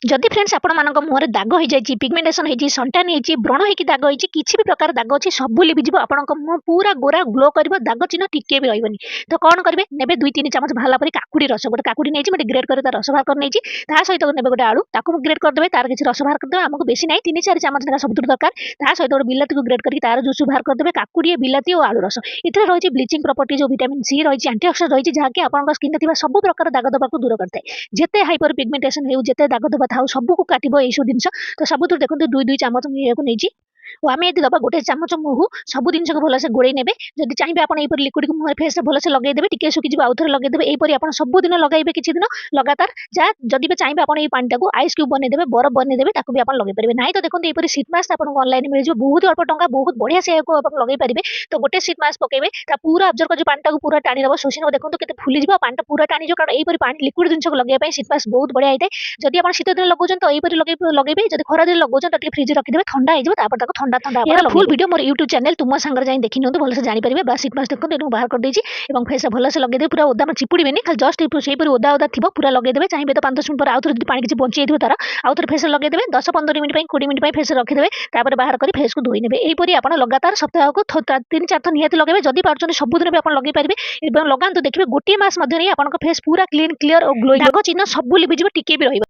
जदि फ्रेंड्स आपण मानक मुहर दाग हो जाए पिगमेंटेशन हो सन्टान हो व्रण होगी दाग हो किसी भी प्रकार दाग अच्छी सब लिभिज आपण मुह पूरा गोरा ग्लो कर दाग चिन्ह टिके भी रही तो कौन करेंगे ने 2-3 चामच बाहर पर काकुड़ी रस गोटे काकुड़ी नहीं ग्रेड कर रस बाहर कर नहीं सहित ने गोटे आलू ताकू ग्रेड करदे तार किसी रस बाहर करदे आमको बेसी ना 3-4 चामच लेखा सब दरकार सहित गोटे बिलाती को ग्रेड करके तार जूस बाहर करदे काकुड़ी बिलाती और आलू रस इतने रही ब्लीचिंग प्रॉपर्टी जो विटामिन सी रही एंटीऑक्सीडेंट रही जहाँकि आपन स्किन में सब प्रकार दाग दबा दूर करता है जिते हाइपर पिगमेंटेशन हो जिते दाग दबा था सबको काटो यू जिन तो सब देखो 2-2 चामच नहीं आम ये दबा गोटे चामच मुहू सब जिन को भलसे गोड़े ने जब चाहिए आप लिक्विड को मुहर फेस भलसे लगेदेवे टी सुखी आउ थे लगेदेवे यहीपरि आप सबुदिन लगेबे किसी दिन लगातार जहाँ जदि भी चाहिए आप पानी को आइस क्यूब बनईदेवे बरफ बनईदेवे भी आप लगे पारे ना तो देखो ये सीट मास्क आपको ऑनलाइन मिल बहुत अल्प टंका बहुत बढ़िया से लगे पारे तो गोटे सीट मास्क पकेबे पूरा अब्जर्व कर पानी को पूरा टाणी दब शोषी नब देखो केते फुली पानी पूरा टाणी कारण यहीपरि पानी लिक्विड जिन लगे सीट मास्क बहुत बढ़िया होता है जदि आप शीत दिन लगाउछन तो यहीपरि लगे जब खरा दिन लगाउछन तो फ्रिज रखिदेवे ठंडा हो ठंडा ठंडा फुल वीडियो मोर यूट्यूब चैनल तुम सांगे जाए देखी नियंतु भलसे जानीपारे बस सीट मास्क देखो बाहर कर देछि एवं फेस भलसे लगेदेवे पूरा ओदा में चिपुड़ेनि खाली जस्ट सेहीपरि ओदा ओदा थी पूरा लगेदेवे चाहिए तो 5-10 मिनट पर आउ थे पानी किसी बची जाइए तार आउ थे फेस लगेदेवे 10-15 मिनट 20 मिनट फेस रखिदेवे बाहर कर फेस को धोई नेबे यहीपरि आप लगातार सप्ताह को 3-4 थर निहाती लगेबे जदि पार्छन सबुदिन भी आप लगे पारे लगातु देखिए गोटे मास फेस पूरा क्लीन क्लियर और ग्लोइंग दाग चिन्ह सब लिभिज टिके भी रहिबो।